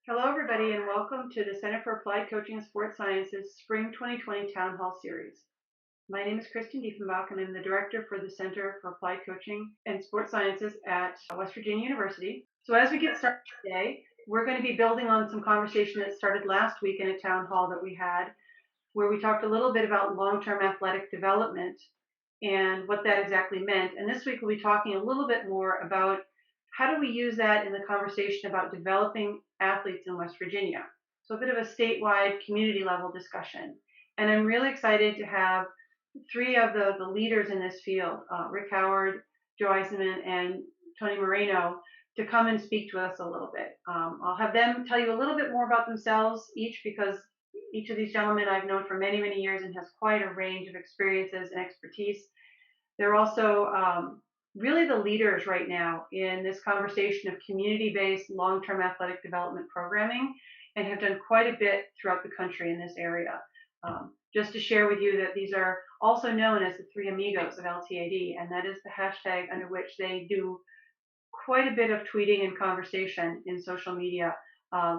Hello, everybody, and welcome to the Center for Applied Coaching and Sports Sciences Spring 2020 Town Hall Series. My name is Kristen Diefenbach, and I'm the Director for the Center for Applied Coaching and Sports Sciences at West Virginia University. So as we get started today, we're going to be building on some conversation that started last week in a town hall that we had, where we talked a little bit about long-term athletic development and what that exactly meant. And this week we'll be talking a little bit more about how do we use that in the conversation about developing athletes in West Virginia. So a bit of a statewide community level discussion. And I'm really excited to have three of the leaders in this field, Rick Howard, Joe Eisenmann, and Tony Moreno, to come and speak to us a little bit. I'll have them tell you a little bit more about themselves each, because each of these gentlemen I've known for many, many years and has quite a range of experiences and expertise. They're also really the leaders right now in this conversation of community-based long-term athletic development programming, and have done quite a bit throughout the country in this area. Just to share with you that these are also known as the Three Amigos of LTAD, and that is the hashtag under which they do quite a bit of tweeting and conversation in social media,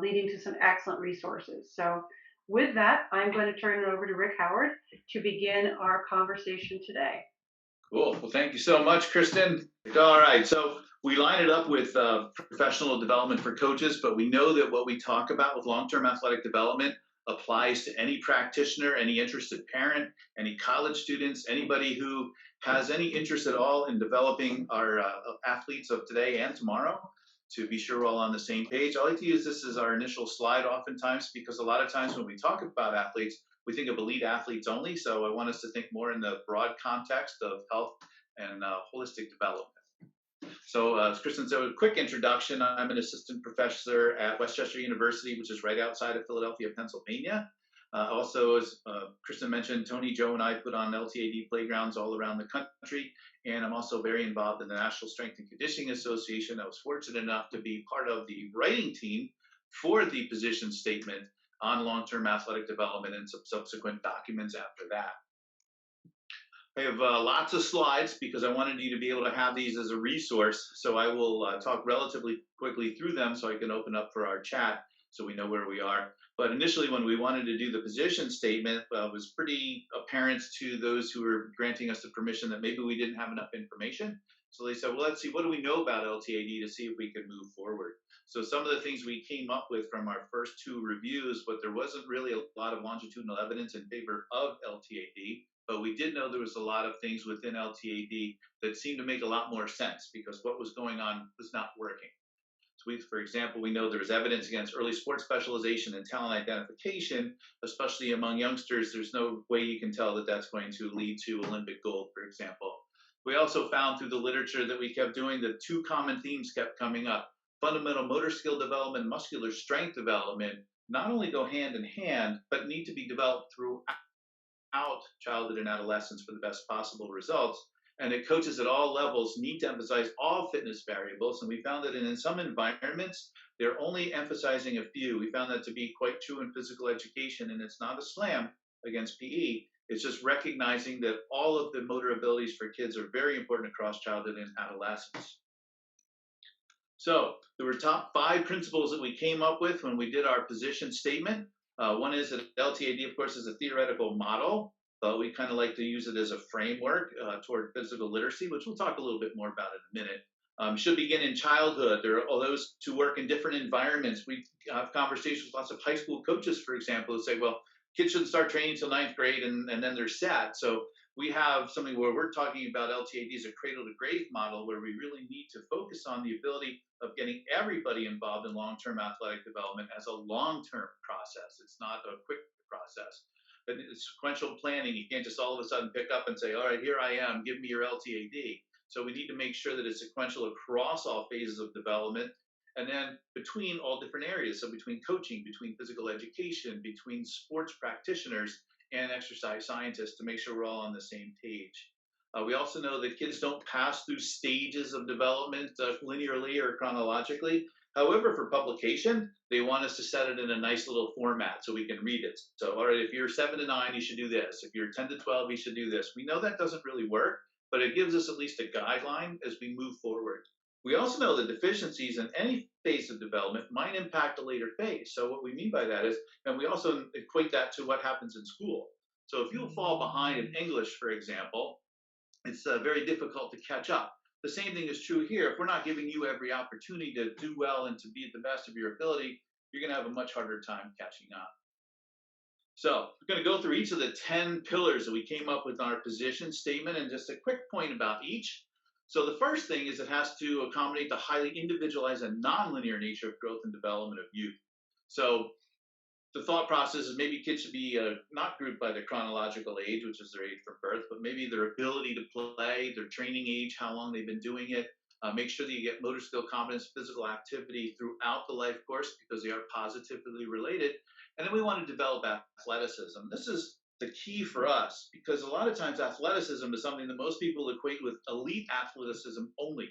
leading to some excellent resources. So with that, I'm going to turn it over to Rick Howard to begin our conversation today. Cool. Well, thank you so much, Kristen. All right. So we line it up with professional development for coaches, but we know that what we talk about with long-term athletic development applies to any practitioner, any interested parent, any college students, anybody who has any interest at all in developing our athletes of today and tomorrow. To be sure we're all on the same page, I like to use this as our initial slide oftentimes, because a lot of times when we talk about athletes, we think of elite athletes only. So I want us to think more in the broad context of health and holistic development. So as Kristen said, a quick introduction. I'm an assistant professor at Westchester University, which is right outside of Philadelphia, Pennsylvania. Also, as Kristen mentioned, Tony, Joe, and I put on LTAD playgrounds all around the country. And I'm also very involved in the National Strength and Conditioning Association. I was fortunate enough to be part of the writing team for the position statement on long-term athletic development and some subsequent documents after that. I have lots of slides because I wanted you to be able to have these as a resource. So I will talk relatively quickly through them so I can open up for our chat so we know where we are. But initially, when we wanted to do the position statement, it was pretty apparent to those who were granting us the permission that maybe we didn't have enough information. So they said, well, let's see, what do we know about LTAD to see if we could move forward? So some of the things we came up with from our first two reviews, but there wasn't really a lot of longitudinal evidence in favor of LTAD. But we did know there was a lot of things within LTAD that seemed to make a lot more sense because what was going on was not working. So for example, we know there was evidence against early sports specialization and talent identification, especially among youngsters. There's no way you can tell that that's going to lead to Olympic gold, for example. We also found through the literature that we kept doing that two common themes kept coming up. Fundamental motor skill development, muscular strength development, not only go hand in hand, but need to be developed throughout childhood and adolescence for the best possible results, and that coaches at all levels need to emphasize all fitness variables. And we found that in some environments, they're only emphasizing a few. We found that to be quite true in physical education, and it's not a slam against PE. It's just recognizing that all of the motor abilities for kids are very important across childhood and adolescence. So there were top 5 principles that we came up with when we did our position statement. One is that LTAD, of course, is a theoretical model, but we kind of like to use it as a framework toward physical literacy, which we'll talk a little bit more about in a minute. Should begin in childhood. There are all those who work in different environments. We have conversations with lots of high school coaches, for example, who say, well, kids shouldn't start training until 9th grade and then they're set. So we have something where we're talking about LTAD as a cradle-to-grave model where we really need to focus on the ability of getting everybody involved in long-term athletic development as a long-term process. It's not a quick process. But it's sequential planning. You can't just all of a sudden pick up and say, all right, here I am, give me your LTAD. So we need to make sure that it's sequential across all phases of development. And then between all different areas, so between coaching, between physical education, between sports practitioners, and exercise scientists to make sure we're all on the same page. We also know that kids don't pass through stages of development linearly or chronologically. However, for publication, they want us to set it in a nice little format so we can read it. So, all right, if you're 7 to 9, you should do this. If you're 10 to 12, you should do this. We know that doesn't really work, but it gives us at least a guideline as we move forward. We also know that deficiencies in any phase of development might impact a later phase. So what we mean by that is, and we also equate that to what happens in school. So if you fall behind in English, for example, it's very difficult to catch up. The same thing is true here. If we're not giving you every opportunity to do well and to be at the best of your ability, you're going to have a much harder time catching up. So we're going to go through each of the 10 pillars that we came up with in our position statement and just a quick point about each. So the first thing is it has to accommodate the highly individualized and nonlinear nature of growth and development of youth. So the thought process is maybe kids should be not grouped by their chronological age, which is their age from birth, but maybe their ability to play, their training age, how long they've been doing it. Make sure that you get motor skill, competence, physical activity throughout the life course because they are positively related. And then we want to develop athleticism. This is the key for us because a lot of times athleticism is something that most people equate with elite athleticism only.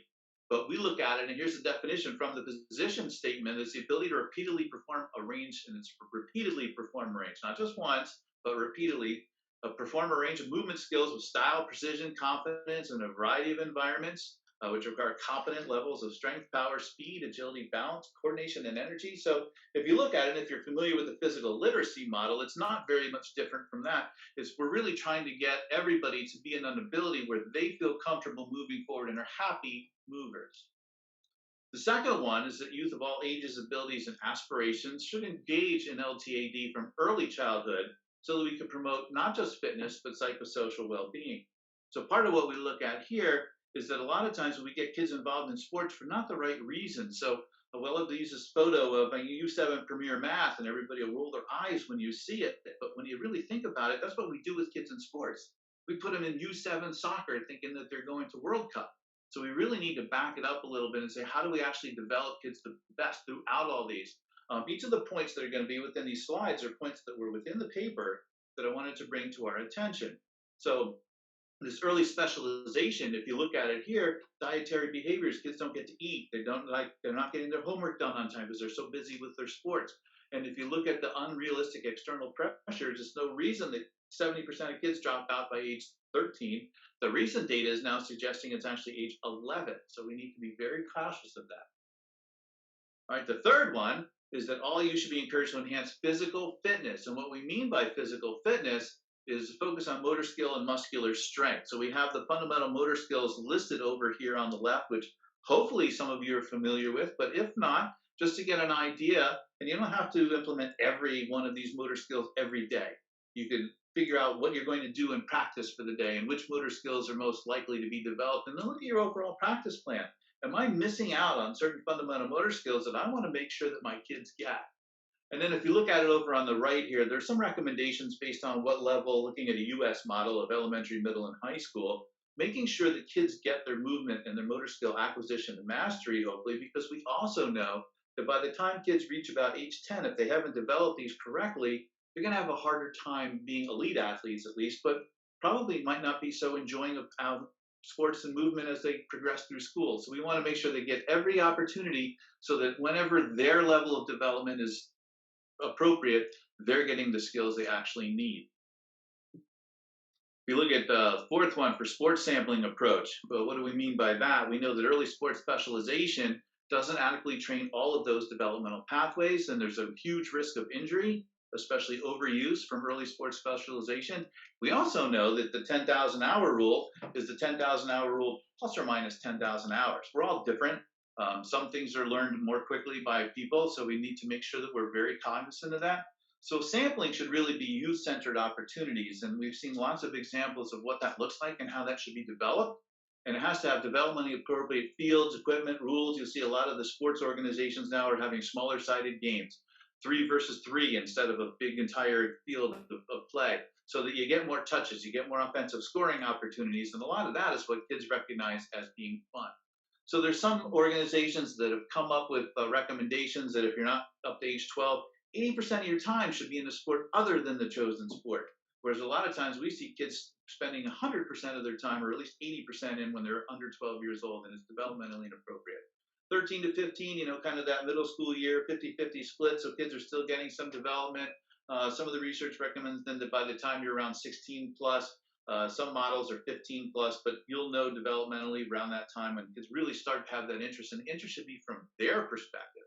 But we look at it, and here's the definition from the position statement: it's the ability to repeatedly perform a range, and it's repeatedly perform a range, not just once, but repeatedly perform a range of movement skills with style, precision, confidence in a variety of environments, which require competent levels of strength, power, speed, agility, balance, coordination, and energy. So if you look at it, if you're familiar with the physical literacy model, it's not very much different from that. We're really trying to get everybody to be in an ability where they feel comfortable moving forward and are happy movers. The second one is that youth of all ages, abilities, and aspirations should engage in LTAD from early childhood so that we can promote not just fitness, but psychosocial well-being. So part of what we look at here is that a lot of times we get kids involved in sports for not the right reasons. So we'll love to use this photo of a U7 Premier Math, and everybody will roll their eyes when you see it. But when you really think about it, that's what we do with kids in sports. We put them in U7 soccer thinking that they're going to World Cup. So we really need to back it up a little bit and say, how do we actually develop kids the best throughout all these? Each of the points that are going to be within these slides are points that were within the paper that I wanted to bring to our attention. So this early specialization, if you look at it here, dietary behaviors, kids don't get to eat. They're not getting their homework done on time because they're so busy with their sports. And if you look at the unrealistic external pressures, there's no reason that 70% of kids drop out by age 13. The recent data is now suggesting it's actually age 11. So we need to be very cautious of that. All right, the third one is that all you should be encouraged to enhance physical fitness. And what we mean by physical fitness is focus on motor skill and muscular strength. So we have the fundamental motor skills listed over here on the left, which hopefully some of you are familiar with, but if not, just to get an idea, and you don't have to implement every one of these motor skills every day. You can figure out what you're going to do in practice for the day and which motor skills are most likely to be developed, and then look at your overall practice plan. Am I missing out on certain fundamental motor skills that I want to make sure that my kids get? And then if you look at it over on the right here, there's some recommendations based on what level, looking at a US model of elementary, middle, and high school, making sure that kids get their movement and their motor skill acquisition and mastery, hopefully, because we also know that by the time kids reach about age 10, if they haven't developed these correctly, they're going to have a harder time being elite athletes at least, but probably might not be so enjoying of sports and movement as they progress through school. So we want to make sure they get every opportunity so that whenever their level of development is appropriate, they're getting the skills they actually need. If you look at the fourth one for sports sampling approach, but what do we mean by that? We know that early sports specialization doesn't adequately train all of those developmental pathways, and there's a huge risk of injury, especially overuse from early sports specialization. We also know that the 10,000 hour rule is the 10,000 hour rule plus or minus 10,000 hours. We're all different. Some things are learned more quickly by people, so we need to make sure that we're very cognizant of that. So sampling should really be youth-centered opportunities, and we've seen lots of examples of what that looks like and how that should be developed. And it has to have developmentally appropriate fields, equipment, rules. You'll see a lot of the sports organizations now are having smaller-sided games, 3 versus 3 instead of a big entire field of play, so that you get more touches, you get more offensive scoring opportunities, and a lot of that is what kids recognize as being fun. So there's some organizations that have come up with recommendations that if you're not up to age 12, 80% of your time should be in a sport other than the chosen sport. Whereas a lot of times we see kids spending 100% of their time, or at least 80% in when they're under 12 years old, and it's developmentally inappropriate. 13 to 15, kind of that middle school year, 50-50 split, so kids are still getting some development. Some of the research recommends then that by the time you're around 16 plus, Some models are 15 plus, but you'll know developmentally around that time when kids really start to have that interest. And the interest should be from their perspective.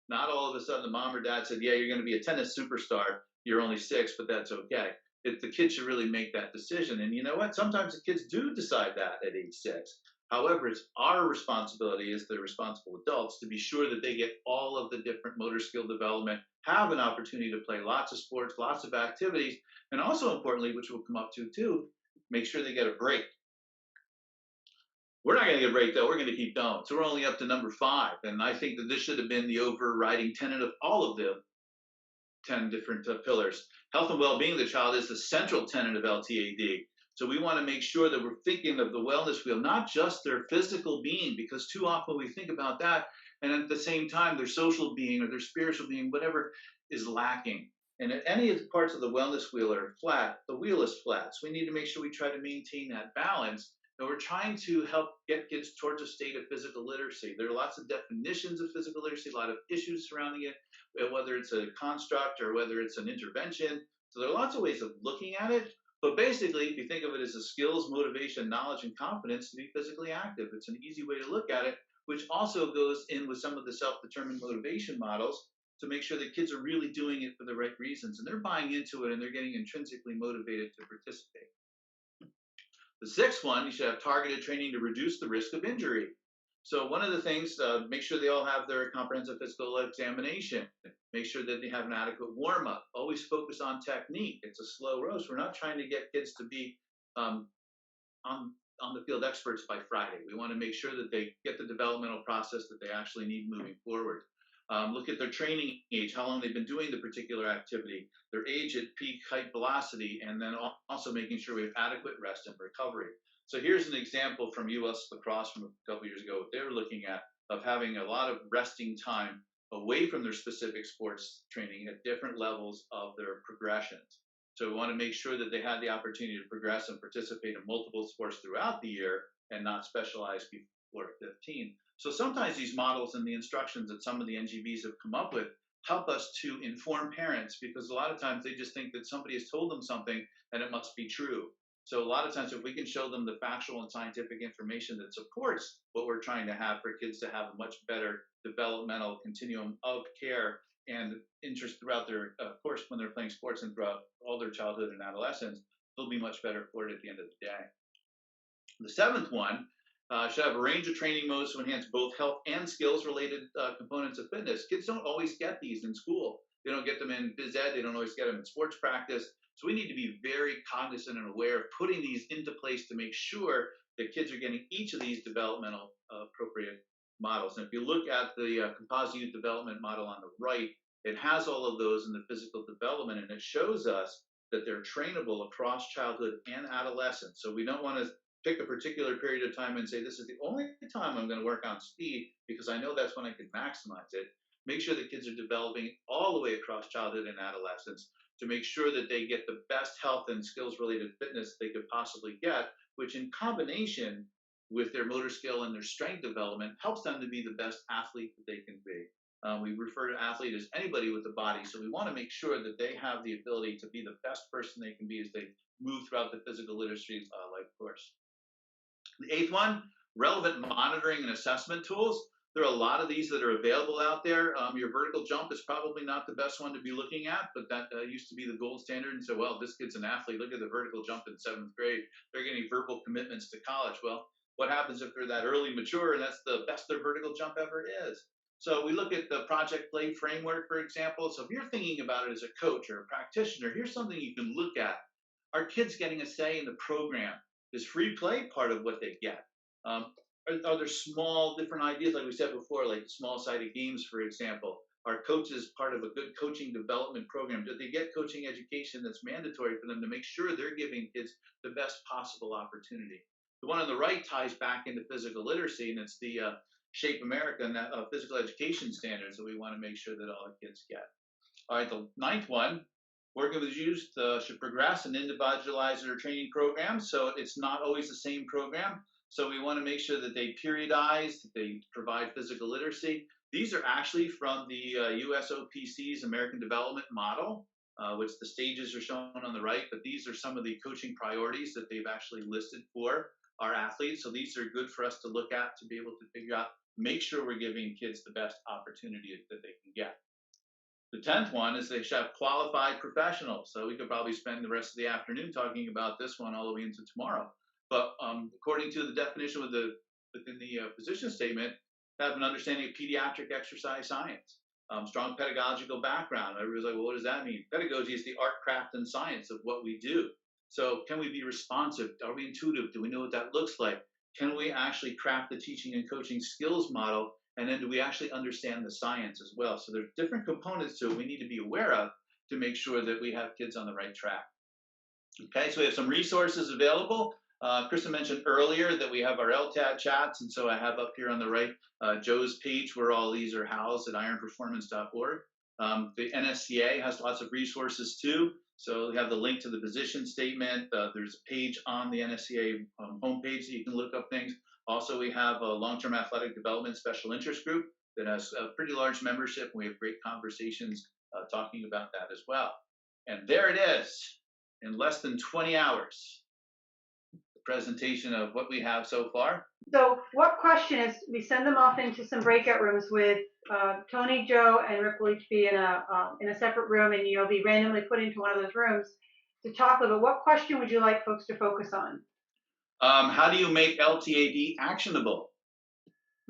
Not all of a sudden the mom or dad said, yeah, you're going to be a tennis superstar. You're only 6, but that's okay. The kids should really make that decision. And you know what? Sometimes the kids do decide that at age 6. However, it's our responsibility as the responsible adults to be sure that they get all of the different motor skill development, have an opportunity to play lots of sports, lots of activities, and also importantly, which we'll come up to too, make sure they get a break. We're not going to get a break though. We're going to keep going. So we're only up to number 5. And I think that this should have been the overriding tenet of all of the 10 different pillars. Health and well-being of the child is the central tenet of LTAD. So we want to make sure that we're thinking of the wellness wheel, not just their physical being, because too often we think about that, and at the same time, their social being or their spiritual being, whatever, is lacking. And if any of the parts of the wellness wheel are flat, the wheel is flat. So we need to make sure we try to maintain that balance. And we're trying to help get kids towards a state of physical literacy. There are lots of definitions of physical literacy, a lot of issues surrounding it, whether it's a construct or whether it's an intervention. So there are lots of ways of looking at it. But basically, if you think of it as a skills, motivation, knowledge, and confidence to be physically active, it's an easy way to look at it, which also goes in with some of the self-determined motivation models to make sure that kids are really doing it for the right reasons and they're buying into it and they're getting intrinsically motivated to participate. The 6th one, you should have targeted training to reduce the risk of injury. So one of the things, make sure they all have their comprehensive physical examination. Make sure that they have an adequate warm-up. Always focus on technique. It's a slow roast. We're not trying to get kids to be on the field experts by Friday. We want to make sure that they get the developmental process that they actually need moving forward. Look at their training age, how long they've been doing the particular activity, their age at peak height velocity, and then also making sure we have adequate rest and recovery. So here's an example from US Lacrosse from a couple years ago, what they were looking at, of having a lot of resting time away from their specific sports training at different levels of their progressions. So we want to make sure that they had the opportunity to progress and participate in multiple sports throughout the year and not specialize before 15. So sometimes these models and the instructions that some of the NGBs have come up with help us to inform parents, because a lot of times they just think that somebody has told them something and it must be true. So a lot of times if we can show them the factual and scientific information that supports what we're trying to have for kids to have a much better developmental continuum of care and interest throughout their course when they're playing sports and throughout all their childhood and adolescence, they'll be much better for it at the end of the day. The 7th one should have a range of training modes to enhance both health and skills-related components of fitness. Kids don't always get these in school. They don't get them in phys ed. They don't always get them in sports practice. So we need to be very cognizant and aware of putting these into place to make sure that kids are getting each of these developmental appropriate models. And if you look at the composite youth development model on the right, it has all of those in the physical development, and it shows us that they're trainable across childhood and adolescence. So we don't want to pick a particular period of time and say, this is the only time I'm going to work on speed because I know that's when I can maximize it. Make sure the kids are developing all the way across childhood and adolescence to make sure that they get the best health and skills related fitness they could possibly get, which in combination with their motor skill and their strength development helps them to be the best athlete that they can be. We refer to athlete as anybody with a body, so we want to make sure that they have the ability to be the best person they can be as they move throughout the physical literacy life course. The 8th one, relevant monitoring and assessment tools. There are a lot of these that are available out there. Your vertical jump is probably not the best one to be looking at, but that used to be the gold standard. And so, well, this kid's an athlete. Look at the vertical jump in 7th grade. They're getting verbal commitments to college. Well, what happens if they're that early mature and that's the best their vertical jump ever is? So we look at the project play framework, for example. So if you're thinking about it as a coach or a practitioner, here's something you can look at. Are kids getting a say in the program? Is free play part of what they get? Are there small different ideas, like we said before, like small-sided games, for example? Are coaches part of a good coaching development program? Do they get coaching education that's mandatory for them to make sure they're giving kids the best possible opportunity? The one on the right ties back into physical literacy, and it's the Shape America and physical education standards that we want to make sure that all the kids get. All right, the 9th one, working with youth should progress and individualize their training programs, so it's not always the same program. So we want to make sure that they periodize, that they provide physical literacy. These are actually from the USOPC's American Development Model. which the stages are shown on the right, but these are some of the coaching priorities that they've actually listed for our athletes. So these are good for us to look at to be able to figure out, make sure we're giving kids the best opportunity that they can get. The 10th one is they should have qualified professionals. So we could probably spend the rest of the afternoon talking about this one all the way into tomorrow. But according to the definition within the position statement, have an understanding of pediatric exercise science, strong pedagogical background. Everybody's like, well, what does that mean? Pedagogy is the art, craft, and science of what we do. So can we be responsive? Are we intuitive? Do we know what that looks like? Can we actually craft the teaching and coaching skills model? And then do we actually understand the science as well? So there's different components to it we need to be aware of to make sure that we have kids on the right track. Okay, so we have some resources available. Kristen mentioned earlier that we have our LTAD chats, and so I have up here on the right Joe's page where all these are housed at ironperformance.org. The NSCA has lots of resources too. So we have the link to the position statement. There's a page on the NSCA homepage that you can look up things. Also, we have a long-term athletic development special interest group that has a pretty large membership. We have great conversations talking about that as well. And there it is, in less than 20 hours, the presentation of what we have so far. So what question is, we send them off into some breakout rooms with Tony, Joe, and Rick will each be in a separate room, and you'll be randomly put into one of those rooms to talk about what question would you like folks to focus on? How do you make LTAD actionable?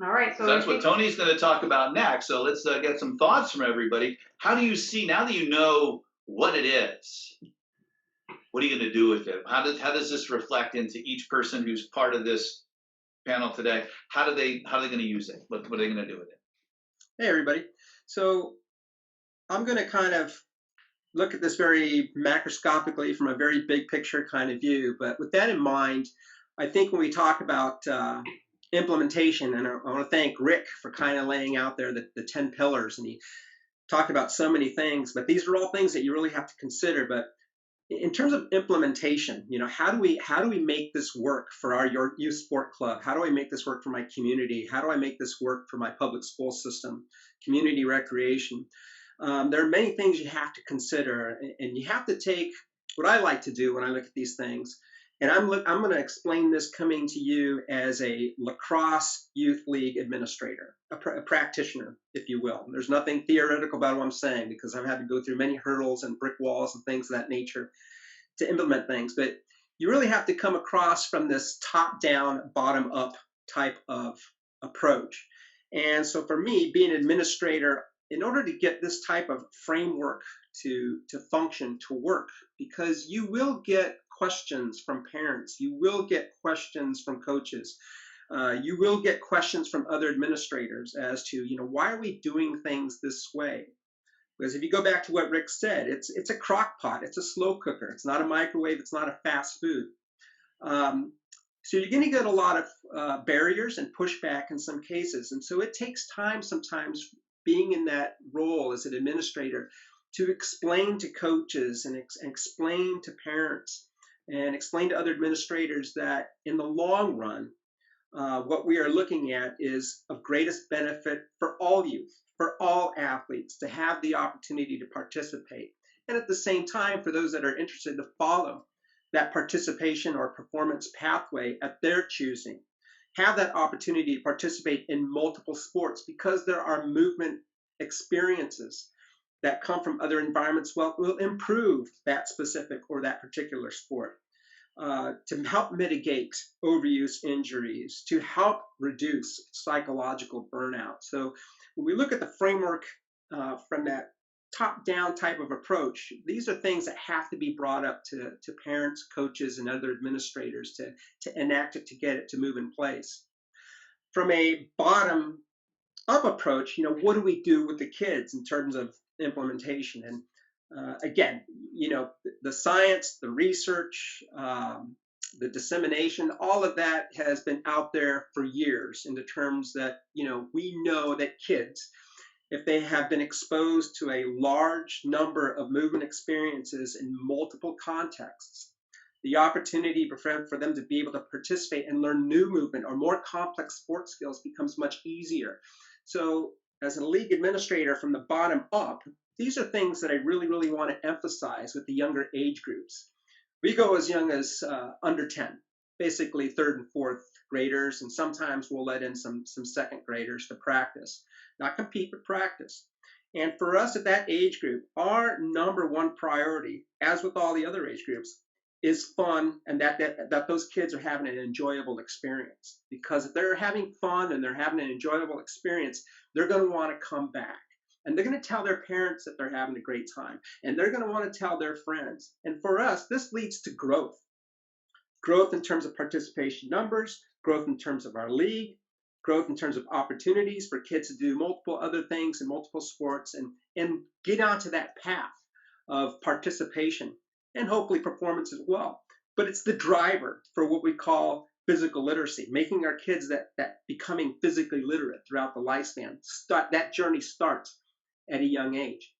All right. So that's what Tony's going to talk about next. So let's get some thoughts from everybody. How do you see, now that you know what it is, what are you going to do with it? How does this reflect into each person who's part of this panel today? How are they going to use it? What are they going to do with it? Hey, everybody. So I'm going to kind of look at this very macroscopically from a very big picture kind of view. But with that in mind, I think when we talk about implementation, and I want to thank Rick for kind of laying out there the 10 pillars, and he talked about so many things, but these are all things that you really have to consider. But in terms of implementation, you know, how do we make this work for our youth sport club? How do I make this work for my community? How do I make this work for my public school system, community recreation? There are many things you have to consider, and you have to take what I like to do when I look at these things. And I'm going to explain this coming to you as a lacrosse youth league administrator, a practitioner, if you will. There's nothing theoretical about what I'm saying, because I've had to go through many hurdles and brick walls and things of that nature to implement things. But you really have to come across from this top-down, bottom-up type of approach. And so for me, being an administrator, in order to get this type of framework to function, to work, because you will get questions from parents, you will get questions from coaches, you will get questions from other administrators as to, you know, why are we doing things this way? Because if you go back to what Rick said, it's a crock pot, it's a slow cooker, it's not a microwave, it's not a fast food. So you're going to get a lot of barriers and pushback in some cases. And so it takes time sometimes, being in that role as an administrator, to explain to coaches and explain to parents and explain to other administrators that in the long run, what we are looking at is of greatest benefit for all youth, for all athletes, to have the opportunity to participate. And at the same time, for those that are interested, to follow that participation or performance pathway at their choosing, have that opportunity to participate in multiple sports, because there are movement experiences that come from other environments will improve that specific or that particular sport, to help mitigate overuse injuries, to help reduce psychological burnout. So when we look at the framework from that top-down type of approach, these are things that have to be brought up to parents, coaches, and other administrators to enact it, to get it to move in place. From a bottom-up approach, you know, what do we do with the kids in terms of implementation? And again, you know, the science, the research, the dissemination, all of that has been out there for years, in the terms that, you know, we know that kids, if they have been exposed to a large number of movement experiences in multiple contexts, the opportunity for them to be able to participate and learn new movement or more complex sport skills becomes much easier. So as a league administrator, from the bottom up, these are things that I really, really want to emphasize with the younger age groups. We go as young as under 10, basically third and fourth graders, and sometimes we'll let in some second graders to practice. Not compete, but practice. And for us at that age group, our number one priority, as with all the other age groups, is fun, and that those kids are having an enjoyable experience. Because if they're having fun and they're having an enjoyable experience, they're going to want to come back. And they're going to tell their parents that they're having a great time. And they're going to want to tell their friends. And for us, this leads to growth. Growth in terms of participation numbers, growth in terms of our league, growth in terms of opportunities for kids to do multiple other things in multiple sports and get onto that path of participation and hopefully performance as well. But it's the driver for what we call physical literacy, making our kids that becoming physically literate throughout the lifespan. That journey starts at a young age.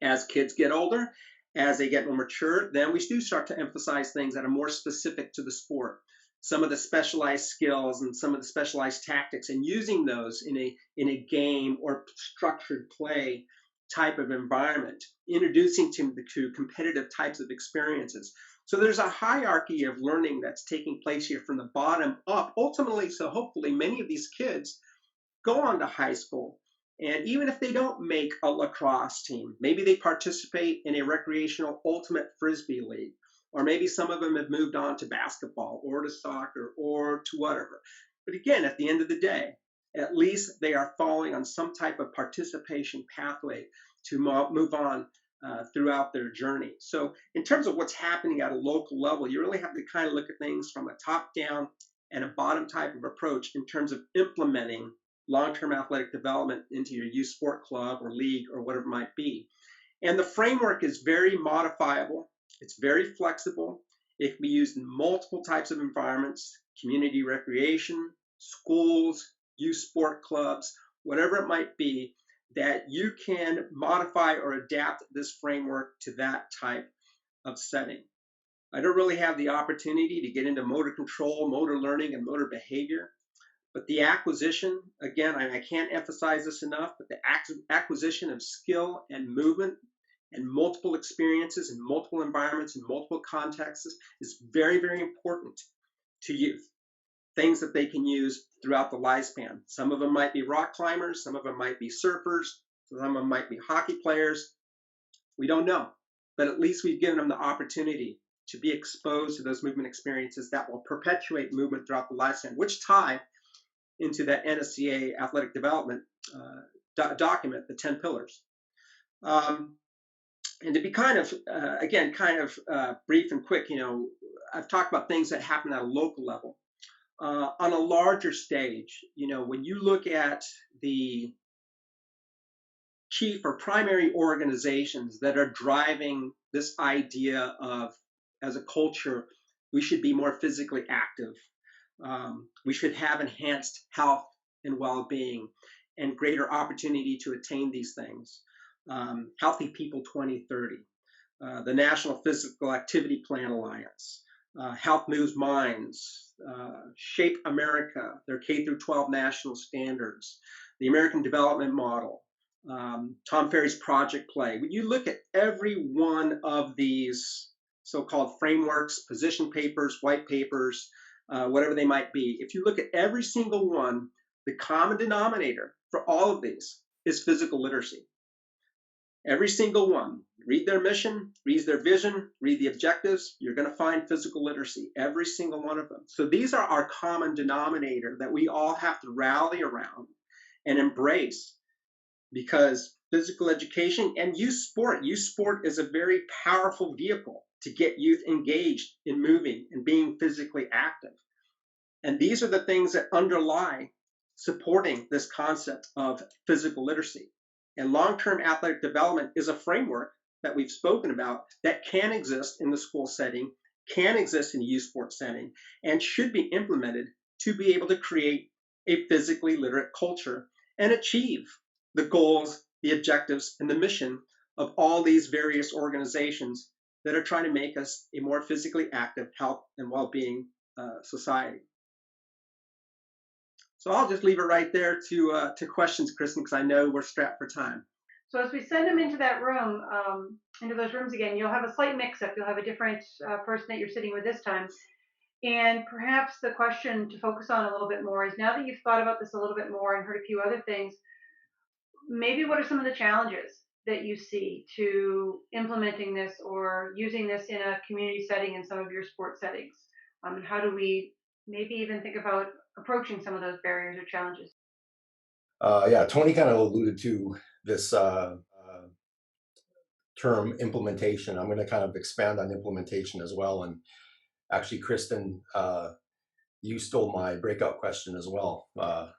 As kids get older, as they get more mature, then we do start to emphasize things that are more specific to the sport. Some of the specialized skills and some of the specialized tactics, and using those in a game or structured play type of environment, introducing to competitive types of experiences. So there's a hierarchy of learning that's taking place here from the bottom up, ultimately, so hopefully many of these kids go on to high school. And even if they don't make a lacrosse team, maybe they participate in a recreational ultimate frisbee league, or maybe some of them have moved on to basketball or to soccer or to whatever. But again, at the end of the day, at least they are following on some type of participation pathway to move on throughout their journey. So in terms of what's happening at a local level, you really have to kind of look at things from a top-down and a bottom type of approach in terms of implementing long-term athletic development into your youth sport club or league or whatever it might be. And the framework is very modifiable. It's very flexible. It can be used in multiple types of environments, community recreation, schools, youth sport clubs, whatever it might be, that you can modify or adapt this framework to that type of setting. I don't really have the opportunity to get into motor control, motor learning, and motor behavior. But the acquisition, again, I can't emphasize this enough, but the acquisition of skill and movement and multiple experiences in multiple environments in multiple contexts is very, very important to youth. Things that they can use throughout the lifespan. Some of them might be rock climbers, some of them might be surfers, some of them might be hockey players. We don't know, but at least we've given them the opportunity to be exposed to those movement experiences that will perpetuate movement throughout the lifespan, which tie into that NSCA athletic development document, the 10 pillars. And to be kind of, again, brief and quick, I've talked about things that happen at a local level. On a larger stage, when you look at the chief or primary organizations that are driving this idea of, as a culture, we should be more physically active. We should have enhanced health and well-being and greater opportunity to attain these things. Healthy People 2030, the National Physical Activity Plan Alliance, Health Moves Minds, Shape America, their K through 12 national standards, the American Development Model, Tom Ferry's Project Play. When you look at every one of these so-called frameworks, position papers, white papers, whatever they might be, if you look at every single one, the common denominator for all of these is physical literacy. Every single one. Read their mission, read their vision, read the objectives. You're going to find physical literacy, every single one of them. So these are our common denominator that we all have to rally around and embrace, because physical education and youth sport is a very powerful vehicle to get youth engaged in moving and being physically active. And these are the things that underlie supporting this concept of physical literacy. And long-term athletic development is a framework that we've spoken about that can exist in the school setting, can exist in a youth sports setting, and should be implemented to be able to create a physically literate culture and achieve the goals, the objectives, and the mission of all these various organizations that are trying to make us a more physically active, health and well-being society. So I'll just leave it right there to questions, Kristen, because I know we're strapped for time. So as we send them into that room, into those rooms again, you'll have a slight mix-up. You'll have a different person that you're sitting with this time. And perhaps the question to focus on a little bit more is, now that you've thought about this a little bit more and heard a few other things, maybe what are some of the challenges that you see to implementing this or using this in a community setting in some of your sports settings? And how do we maybe even think about approaching some of those barriers or challenges? Yeah, Tony kind of alluded to this term implementation. I'm going to kind of expand on implementation as well. And actually, Kristen, you stole my breakout question as well,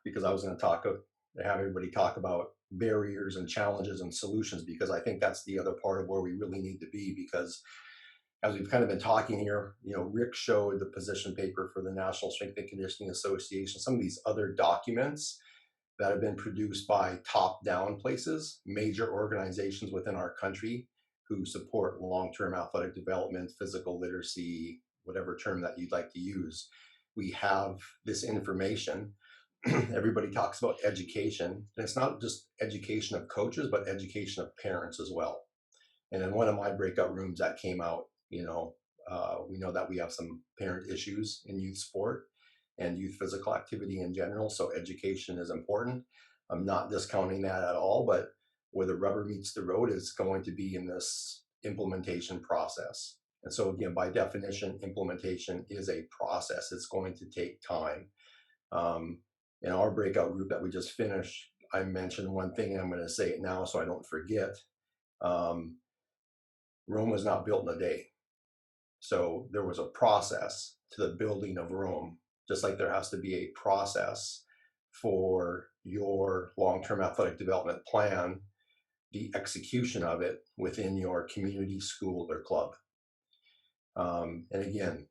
because I was going to have everybody talk about barriers and challenges and solutions, because I think that's the other part of where we really need to be. Because as we've kind of been talking here, Rick showed the position paper for the National Strength and Conditioning Association, some of these other documents that have been produced by top-down places, major organizations within our country who support long-term athletic development, physical literacy, whatever term that you'd like to use. We have this information. Everybody talks about education, and it's not just education of coaches, but education of parents as well. And in one of my breakout rooms that came out, we know that we have some parent issues in youth sport and youth physical activity in general. So education is important. I'm not discounting that at all, but where the rubber meets the road is going to be in this implementation process. And so again, by definition, implementation is a process. It's going to take time. In our breakout group that we just finished, I mentioned one thing, and I'm going to say it now so I don't forget. Rome was not built in a day. So there was a process to the building of Rome, just like there has to be a process for your long-term athletic development plan, the execution of it within your community, school, or club. And again,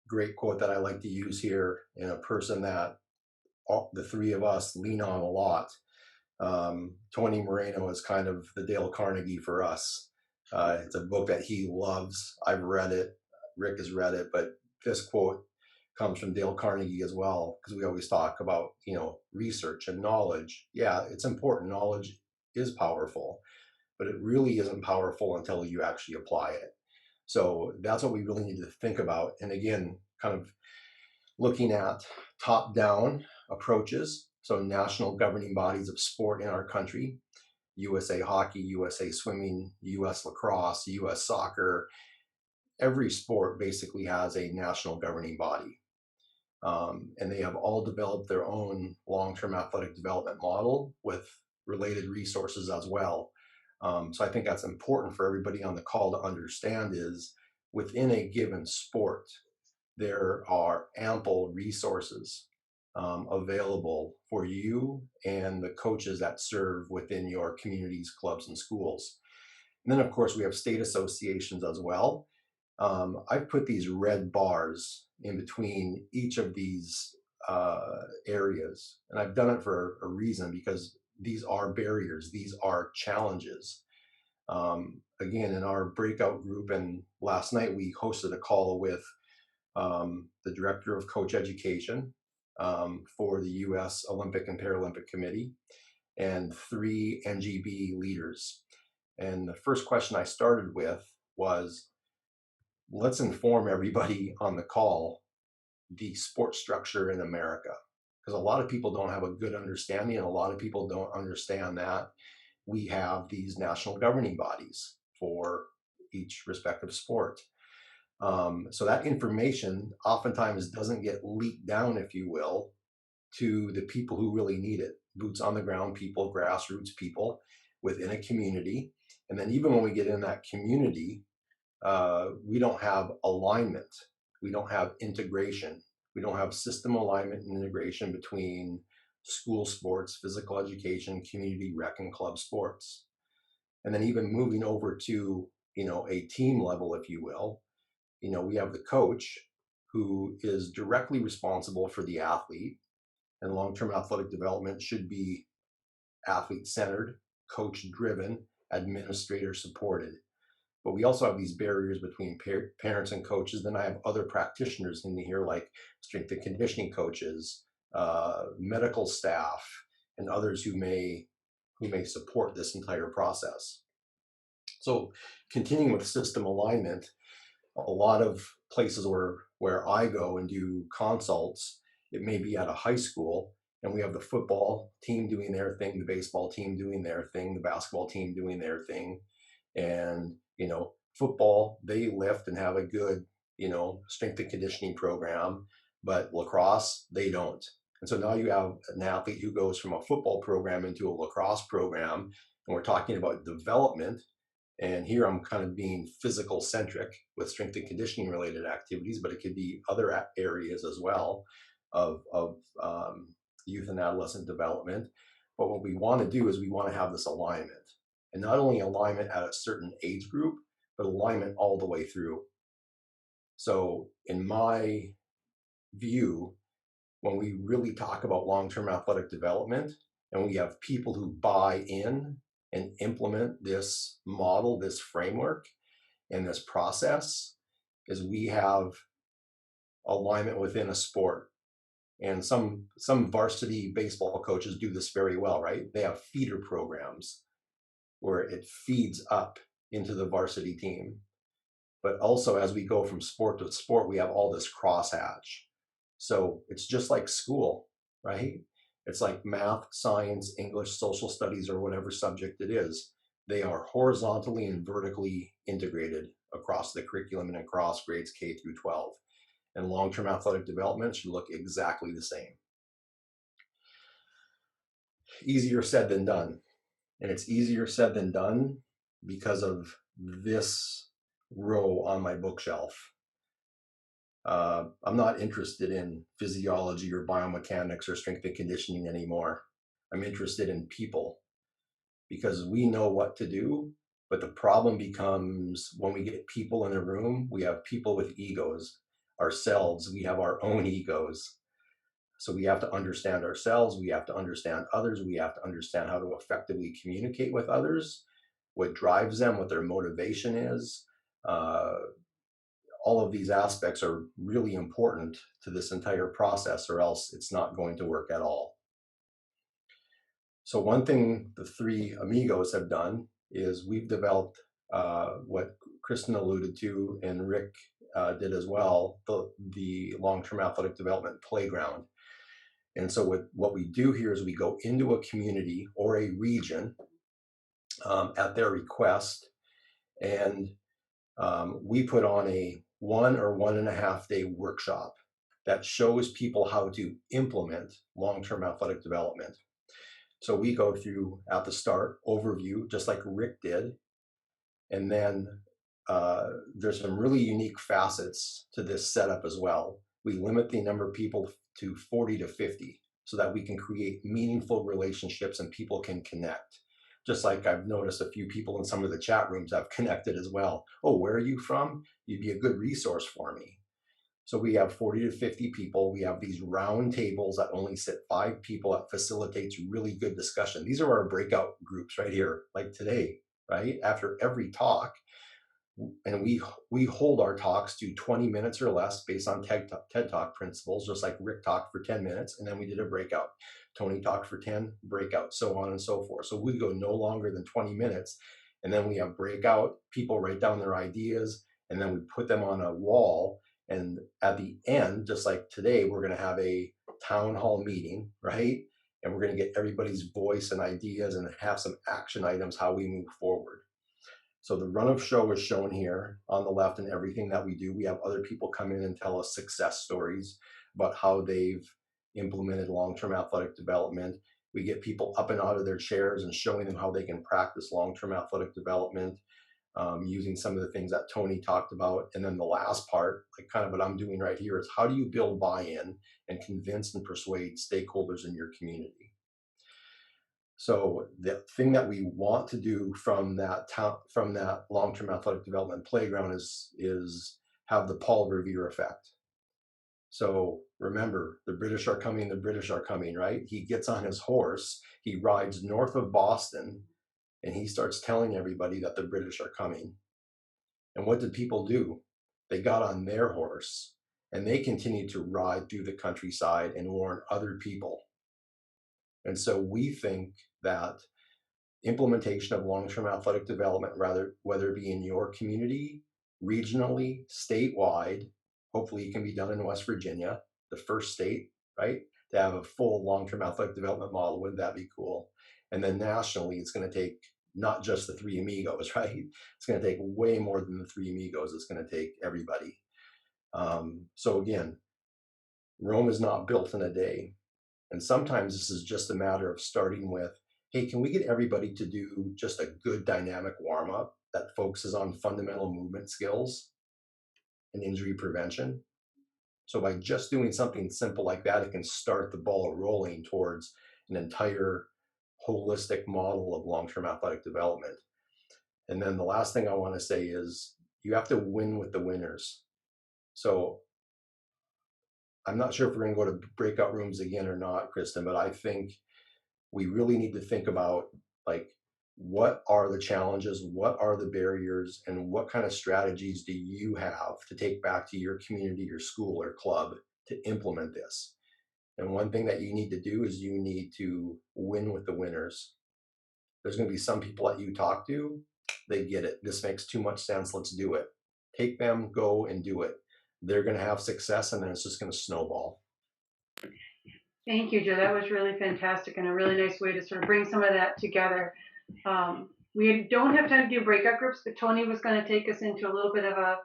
great quote that I like to use here, and a person that the three of us lean on a lot. Tony Moreno is kind of the Dale Carnegie for us. It's a book that he loves. I've read it. Rick has read it, but this quote comes from Dale Carnegie as well, because we always talk about, research and knowledge. Yeah, it's important. Knowledge is powerful, but it really isn't powerful until you actually apply it. So that's what we really need to think about. And again, kind of looking at top-down approaches. So national governing bodies of sport in our country, USA Hockey, USA Swimming, US Lacrosse, US Soccer. Every sport basically has a national governing body. And they have all developed their own long-term athletic development model with related resources as well. So I think that's important for everybody on the call to understand is within a given sport, there are ample resources available for you and the coaches that serve within your communities, clubs, and schools. And then, of course, we have state associations as well. I've put these red bars in between each of these areas, and I've done it for a reason, because these are barriers, these are challenges. Again, in our breakout group, and last night we hosted a call with the director of coach education for the U.S. Olympic and Paralympic Committee, and 3 NGB leaders. And the first question I started with was, let's inform everybody on the call the sports structure in America, because a lot of people don't have a good understanding, and a lot of people don't understand that we have these national governing bodies for each respective sport. So that information oftentimes doesn't get leaked down, if you will, to the people who really need it, boots on the ground people, grassroots people within a community. And then even when we get in that community, we don't have alignment. We don't have integration. We don't have system alignment and integration between school sports, physical education, community rec, and club sports. And then even moving over to, a team level, if you will, we have the coach who is directly responsible for the athlete, and long-term athletic development should be athlete-centered, coach-driven, administrator-supported. But we also have these barriers between parents and coaches. Then I have other practitioners in here, like strength and conditioning coaches, medical staff, and others who may who may support this entire process. So continuing with system alignment, a lot of places where I go and do consults, it may be at a high school, and we have the football team doing their thing, the baseball team doing their thing, the basketball team doing their thing. And, football, they lift and have a good, strength and conditioning program, but lacrosse, they don't. And so now you have an athlete who goes from a football program into a lacrosse program, and we're talking about development. And here I'm kind of being physical centric with strength and conditioning related activities, but it could be other areas as well of youth and adolescent development. But what we want to do is we want to have this alignment, and not only alignment at a certain age group, but alignment all the way through. So in my view, when we really talk about long-term athletic development, and we have people who buy in and implement this model, this framework, and this process, is we have alignment within a sport. And some varsity baseball coaches do this very well, right? They have feeder programs where it feeds up into the varsity team. But also, as we go from sport to sport, we have all this crosshatch. So it's just like school, right? It's like math, science, English, social studies, or whatever subject it is. They are horizontally and vertically integrated across the curriculum and across grades K through 12. And long-term athletic development should look exactly the same. Easier said than done. And it's easier said than done because of this row on my bookshelf. I'm not interested in physiology or biomechanics or strength and conditioning anymore. I'm interested in people, because we know what to do, but the problem becomes when we get people in a room, we have people with egos. Ourselves, we have our own egos. So we have to understand ourselves, we have to understand others, we have to understand how to effectively communicate with others, what drives them, what their motivation is. All of these aspects are really important to this entire process, or else it's not going to work at all. So one thing the three amigos have done is we've developed what Kristen alluded to and Rick did as well, the long-term athletic development playground. And so what we do here is we go into a community or a region at their request, and we put on a 1 or 1.5 day workshop that shows people how to implement long-term athletic development. So we go through at the start overview, just like Rick did, and then there's some really unique facets to this setup as well. We limit the number of people to 40 to 50 so that we can create meaningful relationships and people can connect. Just like I've noticed a few people in some of the chat rooms have connected as well. Oh, where are you from? You'd be a good resource for me. So we have 40 to 50 people. We have these round tables that only sit 5 people. That facilitates really good discussion. These are our breakout groups right here, like today, right? After every talk, and we hold our talks to 20 minutes or less based on TED Talk principles, just like Rick talked for 10 minutes, and then we did a breakout. Tony talked for 10, breakout, so on and so forth. So we go no longer than 20 minutes, and then we have breakout, people write down their ideas, and then we put them on a wall. And at the end, just like today, we're going to have a town hall meeting, right? And we're going to get everybody's voice and ideas and have some action items, how we move forward. So the run of show is shown here on the left, and everything that we do. We have other people come in and tell us success stories about how they've implemented long-term athletic development. We get people up and out of their chairs and showing them how they can practice long-term athletic development using some of the things that Tony talked about. And then the last part, like kind of what I'm doing right here, is how do you build buy-in and convince and persuade stakeholders in your community? So the thing that we want to do from that long-term athletic development playground is have the Paul Revere effect. So remember, the British are coming, right? He gets on his horse, he rides north of Boston, and he starts telling everybody that the British are coming. And what did people do? They got on their horse, and they continued to ride through the countryside and warn other people. And so we think that implementation of long-term athletic development, rather whether it be in your community, regionally, statewide. Hopefully, it can be done in West Virginia, the first state, right, to have a full long-term athletic development model. Wouldn't that be cool? And then nationally, it's going to take not just the three amigos, right? It's going to take way more than the three amigos. It's going to take everybody. So again, Rome is not built in a day. And sometimes this is just a matter of starting with, hey, can we get everybody to do just a good dynamic warm-up that focuses on fundamental movement skills and injury prevention? So by just doing something simple like that, it can start the ball rolling towards an entire holistic model of long-term athletic development. And then the last thing I want to say is you have to win with the winners. So I'm not sure if we're going to go to breakout rooms again or not, Kristen, but I think we really need to think about, like, what are the challenges, what are the barriers, and what kind of strategies do you have to take back to your community, your school or club to implement this? And one thing that you need to do is you need to win with the winners. There's going to be some people that you talk to, they get it. This makes too much sense. Let's do it. Take them, go and do it. They're going to have success, and then it's just going to snowball. Thank you, Joe. That was really fantastic and a really nice way to sort of bring some of that together. We don't have time to do breakout groups, but Tony was going to take us into a little bit of a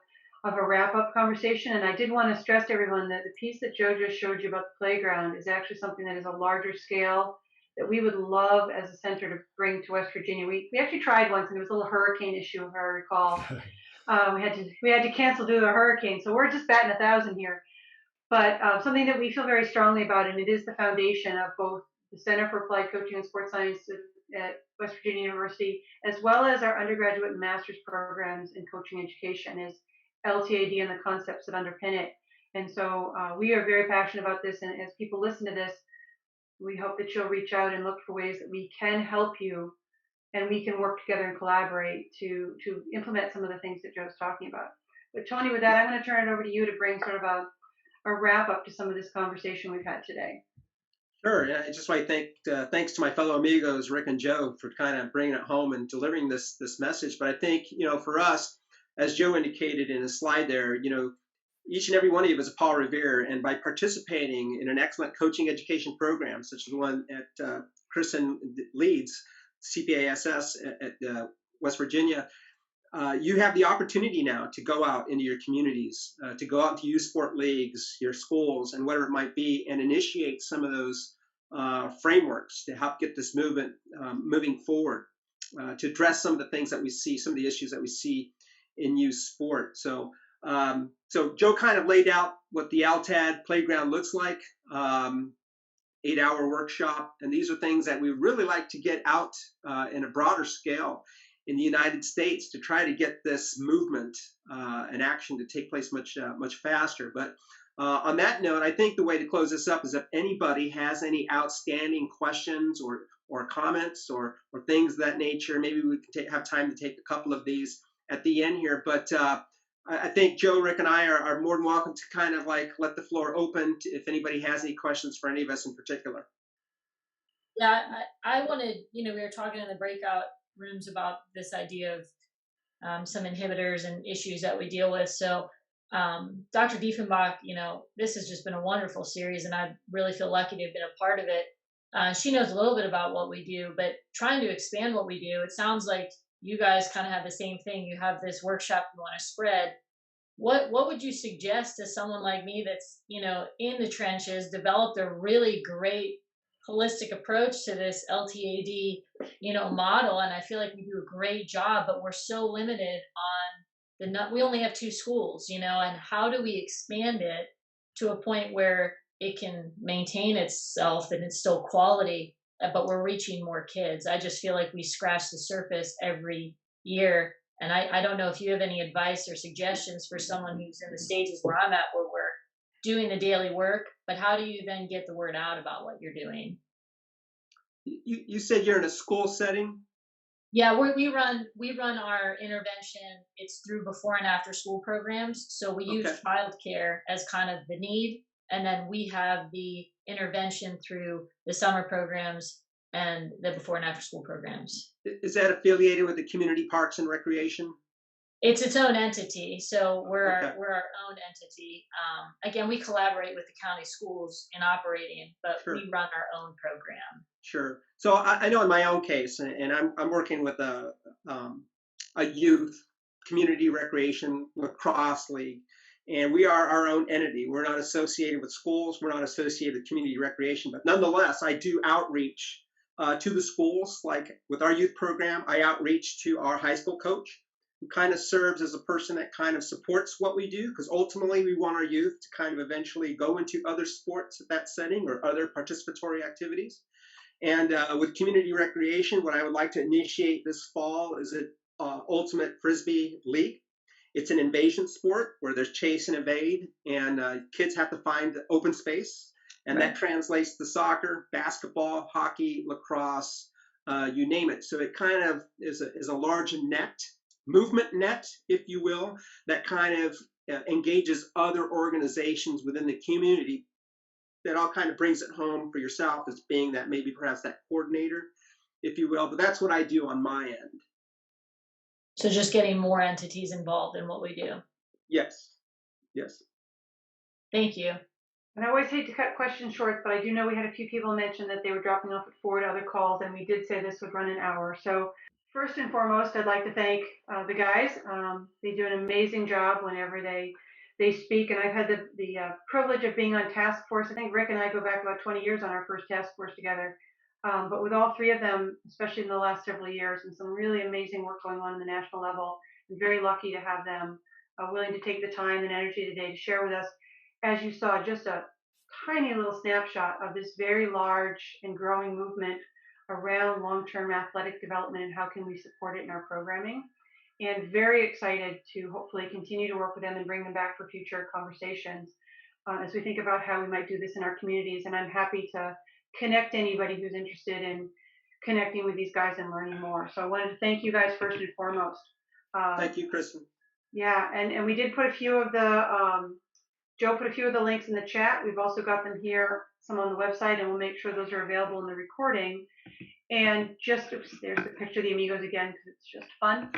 wrap-up conversation. And I did want to stress to everyone that the piece that Joe just showed you about the playground is actually something that is a larger scale that we would love as a center to bring to West Virginia. We actually tried once, and it was a little hurricane issue, if I recall. We had to cancel due to a hurricane, so we're just batting 1,000 here. But something that we feel very strongly about, and it is the foundation of both the Center for Applied Coaching and Sports Science at West Virginia University, as well as our undergraduate and master's programs in coaching education, is LTAD and the concepts that underpin it. And so we are very passionate about this, and as people listen to this, we hope that you'll reach out and look for ways that we can help you and we can work together and collaborate to implement some of the things that Joe's talking about. But Tony, with that, I'm going to turn it over to you to bring sort of a wrap up to some of this conversation we've had today. Sure. Yeah, I just want to thanks to my fellow amigos, Rick and Joe, for kind of bringing it home and delivering this message. But I think, for us, as Joe indicated in his slide there, each and every one of you is a Paul Revere, and by participating in an excellent coaching education program, such as the one at Kristen leads, CACSS at West Virginia, you have the opportunity now to go out into your communities, to go out to youth sport leagues, your schools, and whatever it might be, and initiate some of those frameworks to help get this movement moving forward, to address some of the things that we see, some of the issues that we see in youth sport. So Joe kind of laid out what the LTAD playground looks like, 8-hour workshop, and these are things that we really like to get out in a broader scale in the United States to try to get this movement and action to take place much faster. But on that note, I think the way to close this up is if anybody has any outstanding questions or comments or things of that nature, maybe we can have time to take a couple of these at the end here. But I think Joe, Rick, and I are more than welcome to kind of like let the floor open if anybody has any questions for any of us in particular. Yeah, I wanted, we were talking in the breakout rooms about this idea of some inhibitors and issues that we deal with. So Dr. Diefenbach, this has just been a wonderful series, and I really feel lucky to have been a part of it. She knows a little bit about what we do, but trying to expand what we do, it sounds like you guys kind of have the same thing. You have this workshop you want to spread. What would you suggest to someone like me that's, in the trenches, developed a really great holistic approach to this LTAD, model, and I feel like we do a great job, but we're so limited on we only have 2 schools, and how do we expand it to a point where it can maintain itself and it's still quality, but we're reaching more kids? I just feel like we scratch the surface every year, and I don't know if you have any advice or suggestions for someone who's in the stages where I'm at, where we're doing the daily work, but how do you then get the word out about what you're doing? You said you're in a school setting? Yeah, we run our intervention. It's through before and after school programs. So we use childcare as kind of the need, and then we have the intervention through the summer programs and the before and after school programs. Is that affiliated with the Community Parks and Recreation? It's its own entity, so we're Okay. we're our own entity. Again, we collaborate with the county schools in operating, but Sure. we run our own program. Sure. So I know in my own case, and I'm working with a youth community recreation lacrosse league, and we are our own entity. We're not associated with schools. We're not associated with community recreation, but nonetheless, I do outreach to the schools. Like with our youth program, I outreach to our high school coach, who kind of serves as a person that kind of supports what we do, because ultimately we want our youth to kind of eventually go into other sports at that setting or other participatory activities. And with community recreation, what I would like to initiate this fall is an ultimate frisbee league. It's an invasion sport where there's chase and evade, and kids have to find open space, and that translates to soccer, basketball, hockey, lacrosse, you name it. So it kind of is a large net, movement net, if you will, that kind of engages other organizations within the community. That all kind of brings it home for yourself as being that maybe perhaps that coordinator, if you will. But that's what I do on my end. So just getting more entities involved in what we do. Yes. Yes. Thank you. And I always hate to cut questions short, but I do know we had a few people mention that they were dropping off at 4 to other calls, and we did say this would run an hour. So first and foremost, I'd like to thank the guys. They do an amazing job whenever they speak, and I've had the privilege of being on task force. I think Rick and I go back about 20 years on our first task force together. But with all three of them, especially in the last several years, and some really amazing work going on the national level, I'm very lucky to have them willing to take the time and energy today to share with us, as you saw, just a tiny little snapshot of this very large and growing movement around long-term athletic development and how can we support it in our programming. And very excited to hopefully continue to work with them and bring them back for future conversations as we think about how we might do this in our communities. And I'm happy to connect anybody who's interested in connecting with these guys and learning more. So I wanted to thank you guys first and foremost. Thank you, Kristen. Yeah, and we did put a few of the, Joe put a few of the links in the chat. We've also got them here, some on the website, and we'll make sure those are available in the recording. And just, oops, there's the picture of the amigos again, because it's just fun.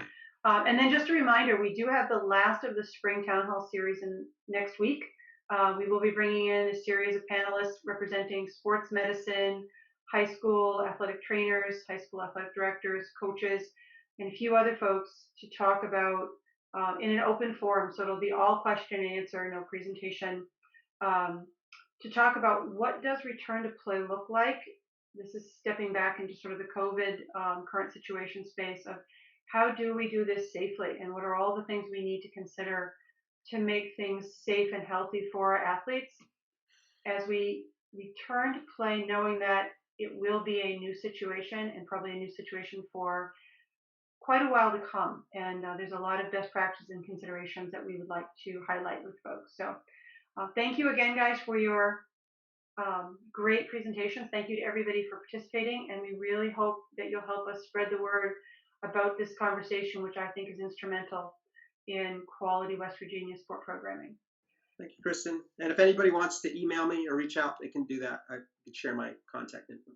And then just a reminder, we do have the last of the spring town hall series in next week. We will be bringing in a series of panelists representing sports medicine, high school athletic trainers, high school athletic directors, coaches, and a few other folks to talk about in an open forum. So it'll be all question and answer, no presentation, to talk about what does return to play look like. This is stepping back into sort of the COVID current situation space of how do we do this safely, and what are all the things we need to consider to make things safe and healthy for our athletes as we return to play, knowing that it will be a new situation and probably a new situation for quite a while to come. And there's a lot of best practices and considerations that we would like to highlight with folks. So thank you again, guys, for your great presentations. Thank you to everybody for participating. And we really hope that you'll help us spread the word about this conversation, which I think is instrumental in quality West Virginia sport programming. Thank you, Kristen. And if anybody wants to email me or reach out, they can do that. I can share my contact info.